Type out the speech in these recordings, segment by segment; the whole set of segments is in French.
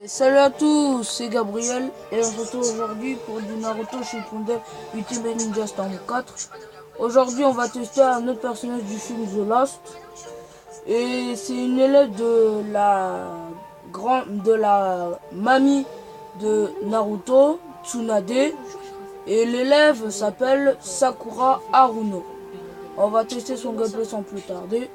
Salut à tous, c'est Gabriel et on se retrouve aujourd'hui pour du Naruto Shippuden Ultimate Ninja Storm 4. Aujourd'hui on va tester un autre personnage du film The Lost et c'est une élève de la mamie de Naruto, Tsunade, et l'élève s'appelle Sakura Haruno. On va tester son gameplay sans plus tarder.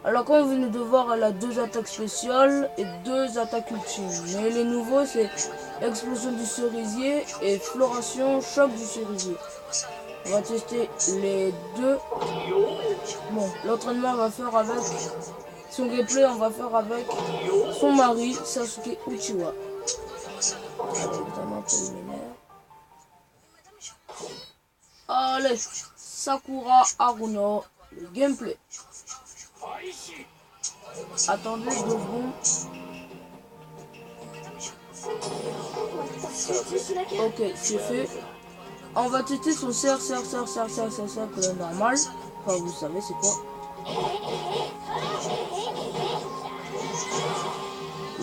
Alors comme vous venez de voir, elle a deux attaques spéciales et deux attaques ultimes. Mais les nouveaux c'est explosion du cerisier et floration choc du cerisier. On va tester les deux. Bon, l'entraînement on va faire avec son gameplay, on va faire avec son mari Sasuke Uchiwa. Examen préliminaire. Allez, Sakura Haruno, le gameplay. Attendez 2 secondes. Ok, c'est fait. On va tester son cercle normal. Enfin, vous savez c'est quoi.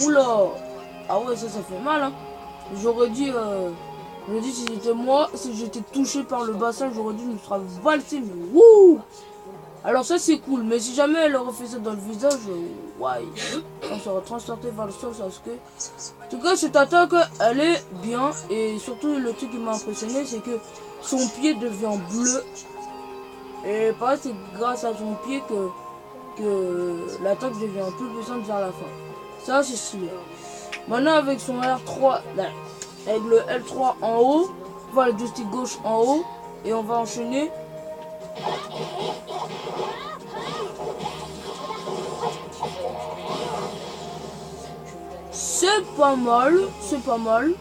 Oula. Ah ouais, ça fait mal hein. J'aurais dit si c'était moi, si j'étais touché par le bassin, j'aurais dit me sera valsé, mais wouh. Alors ça c'est cool, mais si jamais elle aurait fait ça dans le visage, ouais, on serait transporté vers le sol, parce que... En tout cas, cette attaque, elle est bien, et surtout le truc qui m'a impressionné, c'est que son pied devient bleu. Et pareil, c'est grâce à son pied que l'attaque devient plus puissante vers la fin. Ça c'est stylé. Maintenant avec son R3, avec le L3 en haut, on va le joystick gauche en haut, et on va enchaîner. C'est pas mal, vraiment c'est pas mal.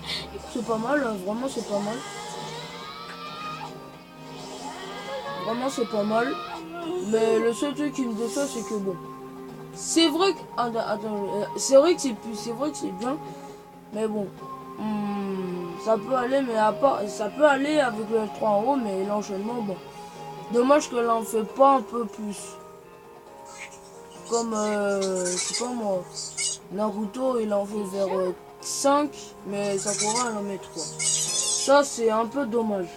Vraiment c'est pas mal. Mais le seul truc qui me déçoit c'est que bon. C'est vrai que. C'est vrai que c'est bien. Mais bon. Ça peut aller, mais à part. Ça peut aller avec le 3 en haut, mais l'enchaînement, bon. Dommage qu'elle en fait pas un peu plus. Comme je sais pas moi. Naruto il en fait vers 5, mais Sakura elle en met 3. Ça c'est un peu dommage.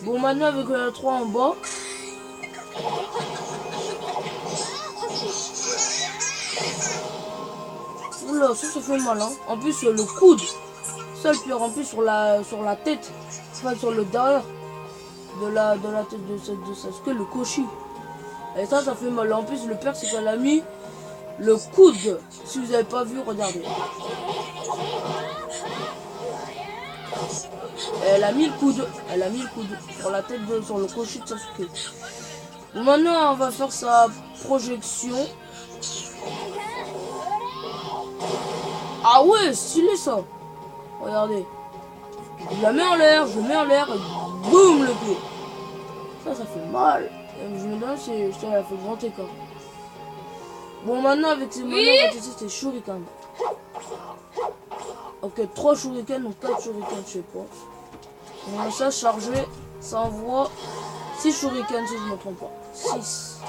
Bon, maintenant avec la 3 en bas. Oula, ça fait mal hein. En plus le coude. Ça le pire en plus sur la tête. Enfin sur le derrière. De la tête de Sasuke, le Koshi. Et ça fait mal. En plus le pire c'est qu'elle a mis le coude. Si vous avez pas vu, regardez. Elle a mis le coude sur la tête sur le Koshi de Sasuke. Bon, maintenant on va faire sa projection. Ah ouais, stylé ça. Regardez. Je la mets en l'air, je mets en l'air et boum le pied. Ça fait mal. Je me demande si elle a fait grand écart. Bon, maintenant avec ces moyens, on va tester ces shurikens. Ok, 3 shurikens ou 4 shurikens, je sais pas. On va ça charger, ça envoie 6 shurikens si je ne me trompe pas. 6.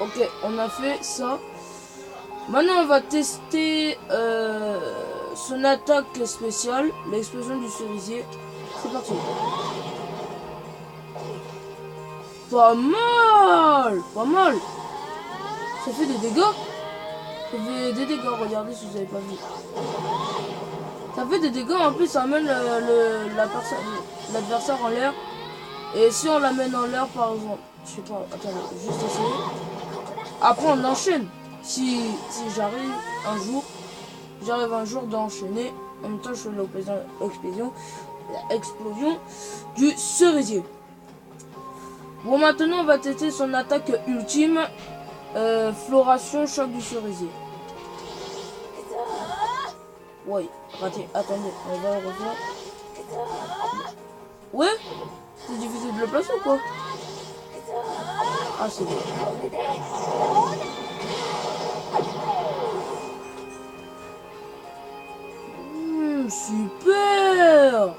Ok, on a fait ça. Maintenant on va tester son attaque spéciale, l'explosion du cerisier. C'est parti. Pas mal. Ça fait des dégâts. Ça fait des dégâts, regardez si vous avez pas vu. Ça fait des dégâts, en plus ça amène l'adversaire en l'air. Et si on l'amène en l'air par exemple, je sais pas, attendez, juste essayer. Après on enchaîne. Si j'arrive un jour d'enchaîner, en même temps je fais l'explosion du cerisier. Bon, maintenant on va tester son attaque ultime, floration choc du cerisier. Ouais, raté, attendez, on va le refaire. Ouais, c'est difficile de le placer ou quoi? Ah c'est bon. Super.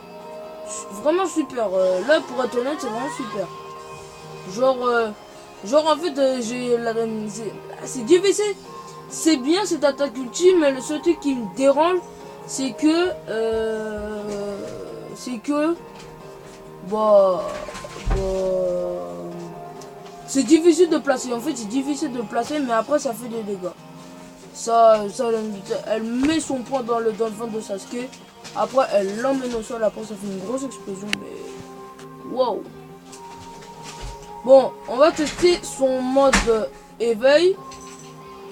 Vraiment super. Là pour être honnête c'est vraiment super. Genre Genre en fait, c'est difficile. C'est bien cette attaque ultime, mais le seul truc qui me dérange, c'est que... Bah... bah c'est difficile de placer. En fait, c'est difficile de placer, mais après, ça fait des dégâts. Elle met son poing dans le ventre de Sasuke. Après, elle l'emmène au sol. Après, ça fait une grosse explosion. Mais... Wow. Bon, on va tester son mode éveil.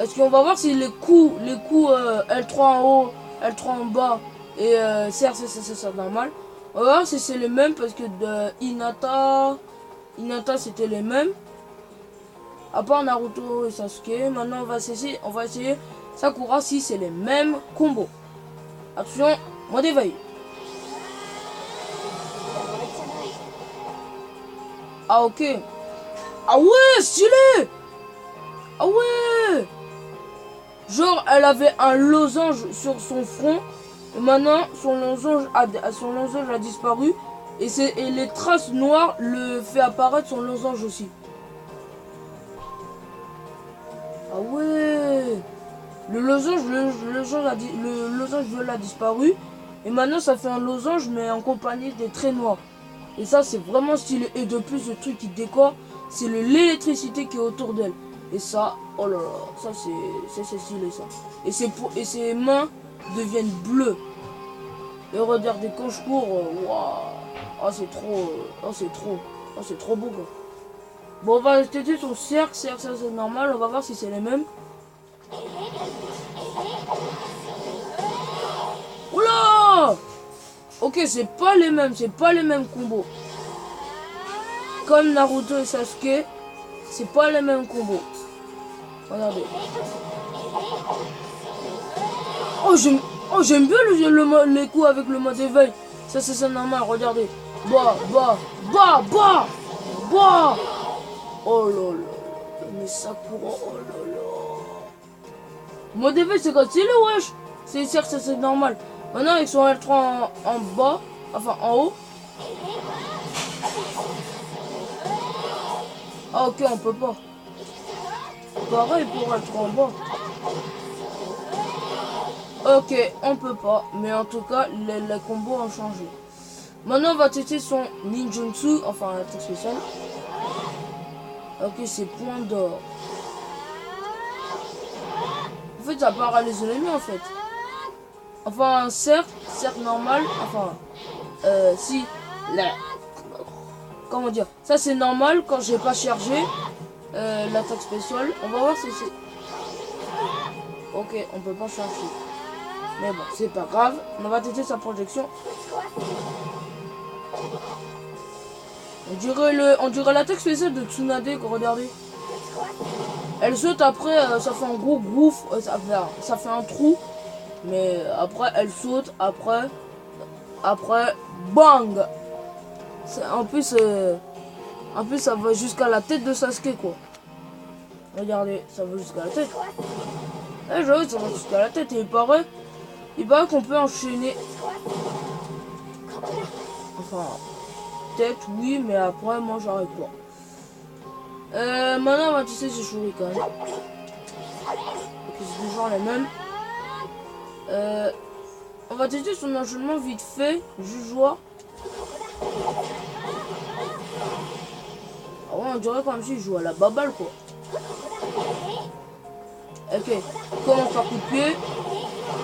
Est-ce qu'on va voir si les coups L3 en haut, L3 en bas et CR, c'est normal. On va voir si c'est les mêmes parce que Hinata c'était les mêmes. À part Naruto et Sasuke. Maintenant, on va essayer Sakura si c'est les mêmes combos. Attention, mode éveil. Ah, ok. Ah ouais, stylé. Ah ouais. Genre, elle avait un losange sur son front. Et maintenant, son losange a disparu. Et les traces noires le fait apparaître son losange aussi. Ah ouais. Le losange violet a disparu. Et maintenant, ça fait un losange, mais en compagnie des traits noirs. Et ça, c'est vraiment stylé. Et de plus, le truc qui décore, c'est l'électricité qui est autour d'elle. Et ça, oh là là, ça c'est stylé ça. Et ses mains deviennent bleues. Et regardez quand je cours, waouh, c'est trop beau quoi. Bon, on va tester son cercle, ça c'est normal, on va voir si c'est les mêmes. Oula! Ok, c'est pas les mêmes combos. Comme Naruto et Sasuke, c'est pas les mêmes combos. Regardez. Oh, j'aime bien les coups avec le mode éveil. Ça, c'est normal, regardez. Bah. Oh là là. Mais Sakura, oh là là. Mode éveil, c'est quand c'est le wesh. C'est certes, c'est normal. Maintenant, avec son L3 en bas, enfin en haut. Ah, ok, on peut pas. Pareil pour L3 en bas. Ok, on peut pas, mais en tout cas, les combos ont changé. Maintenant, on va tester son ninjutsu, enfin, attaque spéciale. Ok, c'est point d'or. En fait, ça paralyse l'ennemi, en fait. Enfin, certes normal, enfin, si, là, comment dire, ça c'est normal quand j'ai pas chargé l'attaque spéciale. On va voir si c'est... Ok, on peut pas charger. Mais bon, c'est pas grave. On va tester sa projection. On dirait l'attaque spéciale de Tsunade, regardez. Elle saute après, ça fait un gros gouffre, ça fait un trou. Mais après, elle saute, après, bang. En plus, ça va jusqu'à la tête de Sasuke, quoi. Regardez, ça va jusqu'à la tête. Eh, j'avoue, ça va jusqu'à la tête. Et il paraît qu'on peut enchaîner. Enfin, peut-être, oui, mais après, moi, j'arrête pas. Maintenant, on va tester ses shurikens. Ok, c'est toujours les mêmes. On va tester son enchaînement vite fait. Juste voir. Ah ouais, on dirait comme s'il joue à la baballe, quoi. Ok, commence par coup de pied.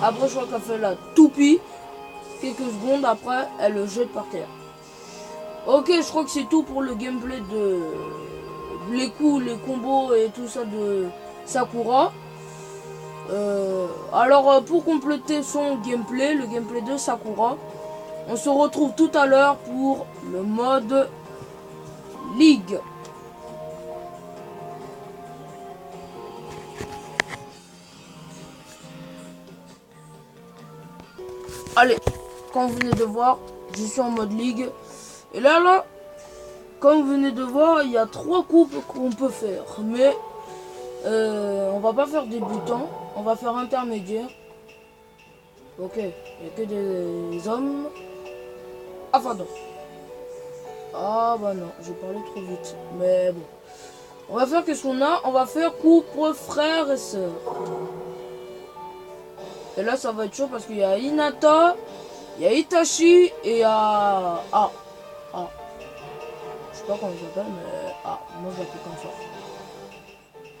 Après, je crois qu'elle fait la toupie. Quelques secondes après, elle le jette par terre. Ok, je crois que c'est tout pour le gameplay de les coups, les combos et tout ça de Sakura. Alors, pour compléter son gameplay, le gameplay de Sakura, on se retrouve tout à l'heure pour le mode Ligue. Allez, comme vous venez de voir, je suis en mode Ligue. Et là, comme vous venez de voir, il y a 3 coupes qu'on peut faire. Mais on va pas faire débutant, on va faire intermédiaire. Ok, il n'y a que des hommes. Enfin non. Ah bah non, j'ai parlé trop vite. Mais bon. On va faire qu'est-ce qu'on a? On va faire couple frères et sœurs. Et là, ça va être chaud parce qu'il y a Hinata, il y a Itachi et il y a... Ah. Je sais pas comment il s'appelle, mais... Ah, moi je l'appelle comme ça.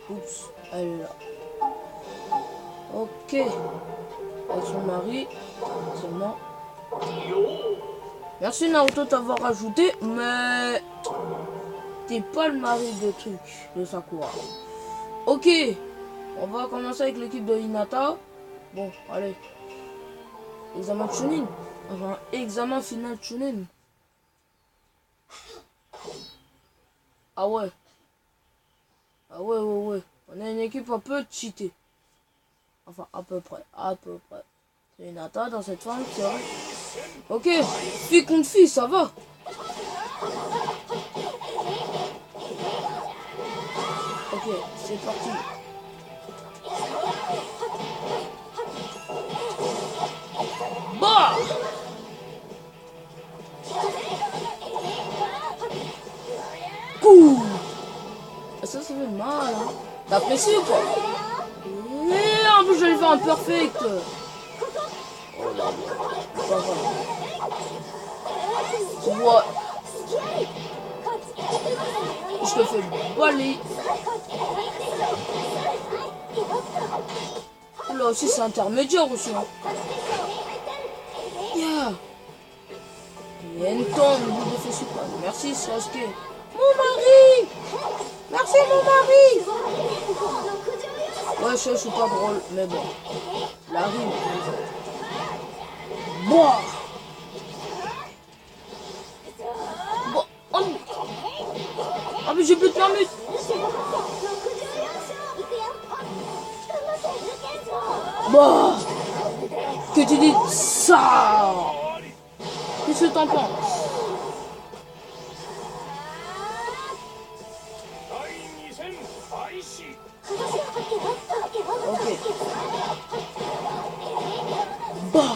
Oups, elle est là. Ok. Avec son mari, seulement. Merci Naruto t'avoir rajouté, mais... T'es pas le mari de truc, de Sakura. Ok. On va commencer avec l'équipe de Hinata. Bon, allez. Examen de Chunin. Enfin, examen final de Chunin. Ah ouais. Ah ouais. On a une équipe un peu cheatée. Enfin, à peu près. C'est Hinata dans cette forme, c'est vrai. Ok. Fille contre fille, ça va. Ok, c'est parti. Bah! Couh! Ça fait mal, hein. T'as apprécié ou quoi? Et en plus, j'allais faire un perfect. Oh là là. Pas vrai. Tu vois. Je te fais baler. Là aussi, c'est intermédiaire aussi. Hein. Yeah. Yenton, vous ne faites pas. Merci, Sasuke. Mon mari! Merci, mon mari! Ouais, je suis pas drôle, mais bon. La rime. Bon. Bon. Oh. Ah, mais j'ai plus de permis. Bon. Que tu dis ça? Qu'est-ce que t'en penses? Ok. Bah.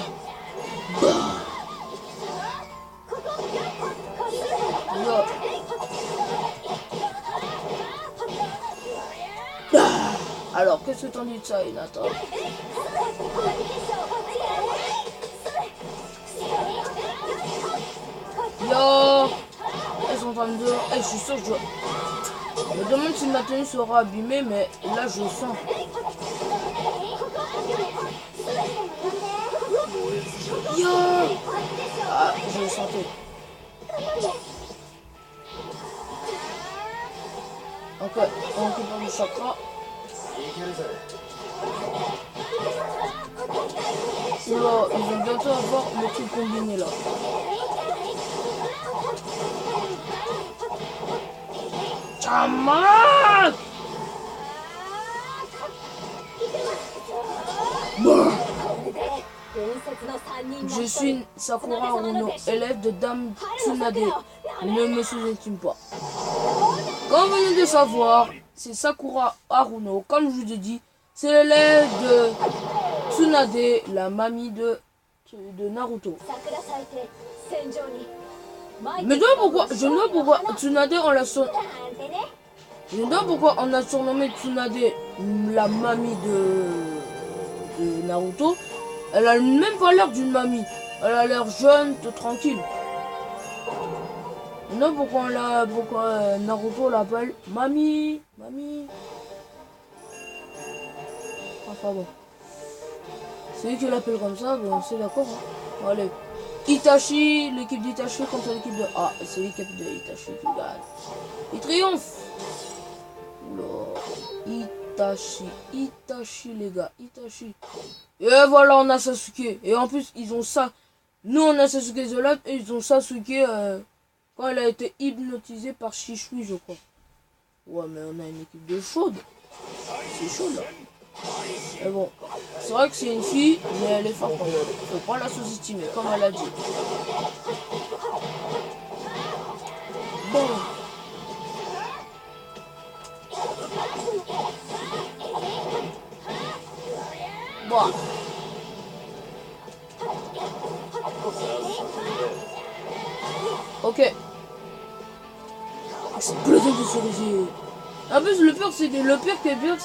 Là. Alors, qu'est-ce que t'en dis de ça, Hinata? Yo. Elles sont en train de... je suis sûr que je me demande si ma tenue sera abîmée, mais là, je sens. Yo. Ah, je le sentais. Ok, on récupère le chakra. Oula, ils vont bientôt avoir le truc combiné là. Chaman! Je suis Sakura Haruno, élève de Dame Tsunade. Ne me sous-estime pas. Comme vous venez de savoir, c'est Sakura Haruno. Comme je vous ai dit, c'est l'élève de Tsunade, la mamie de Naruto. Mais je ne sais pourquoi Tsunade on l'a surnommé. Je ne sais pourquoi on a surnommé Tsunade la mamie de Naruto. Elle a même pas l'air d'une mamie. Elle a l'air jeune, tranquille. Je ne sais pourquoi Naruto l'appelle mamie. Enfin bon. C'est lui qui l'appelle comme ça, bon, c'est d'accord. Hein. Bon, allez. Itachi, l'équipe d'Itachi contre l'équipe de... Ah, c'est l'équipe de Itachi qui gagne. Il triomphe. Oula. Itachi les gars, Itachi. Et voilà, on a Sasuke. Et en plus, ils ont ça. Nous, on a Sasuke The Light et ils ont Sasuke quand elle a été hypnotisée par Shishui, je crois. Ouais, mais on a une équipe de chaude. C'est chaud là. Mais bon, c'est vrai que c'est une fille, mais elle est forte. Faut pas la sous-estimer, comme elle a dit. Bon. Bon. Ok. Explosion de cerisier. En plus, le pire qui est pire,